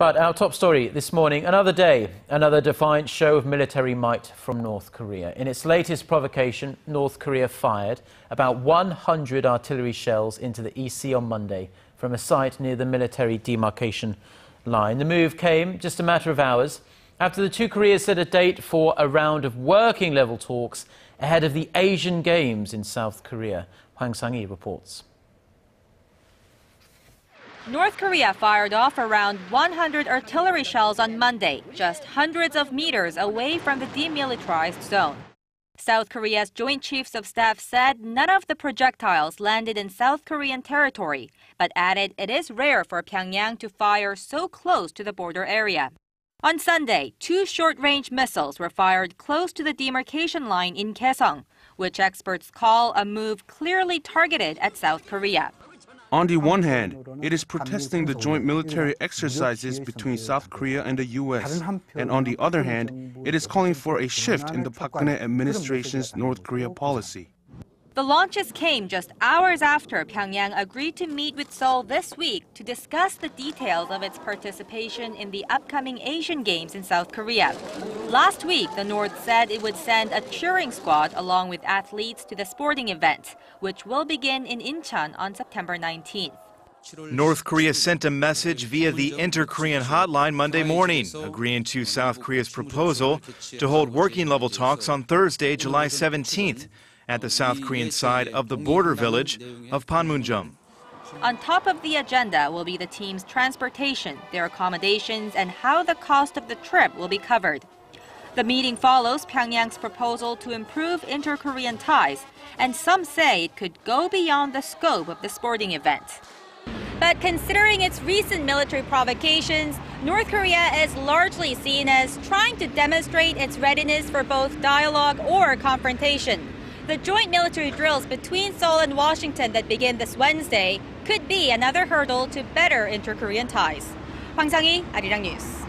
But our top story this morning, another day, another defiant show of military might from North Korea. In its latest provocation, North Korea fired about 100 artillery shells into the East Sea on Monday from a site near the military demarcation line. The move came just a matter of hours after the two Koreas set a date for a round of working-level talks ahead of the Asian Games in South Korea. Hwang Sung-hee reports. North Korea fired off around 100 artillery shells on Monday, just hundreds of meters away from the demilitarized zone. South Korea's Joint Chiefs of Staff said none of the projectiles landed in South Korean territory, but added it is rare for Pyongyang to fire so close to the border area. On Sunday, two short-range missiles were fired close to the demarcation line in Kaesong, which experts call a move clearly targeted at South Korea. On the one hand, it is protesting the joint military exercises between South Korea and the U.S. And on the other hand, it is calling for a shift in the Park Geun-hye administration's North Korea policy. The launches came just hours after Pyongyang agreed to meet with Seoul this week to discuss the details of its participation in the upcoming Asian Games in South Korea. Last week, the North said it would send a cheering squad along with athletes to the sporting event, which will begin in Incheon on September 19th. North Korea sent a message via the Inter-Korean hotline Monday morning, agreeing to South Korea's proposal to hold working-level talks on Thursday, July 17th. At the South Korean side of the border village of Panmunjom. On top of the agenda will be the team's transportation, their accommodations, and how the cost of the trip will be covered. The meeting follows Pyongyang's proposal to improve inter-Korean ties, and some say it could go beyond the scope of the sporting event. But considering its recent military provocations, North Korea is largely seen as trying to demonstrate its readiness for both dialogue or confrontation. The joint military drills between Seoul and Washington that begin this Wednesday could be another hurdle to better inter-Korean ties. Hwang Sung-hee, Arirang News.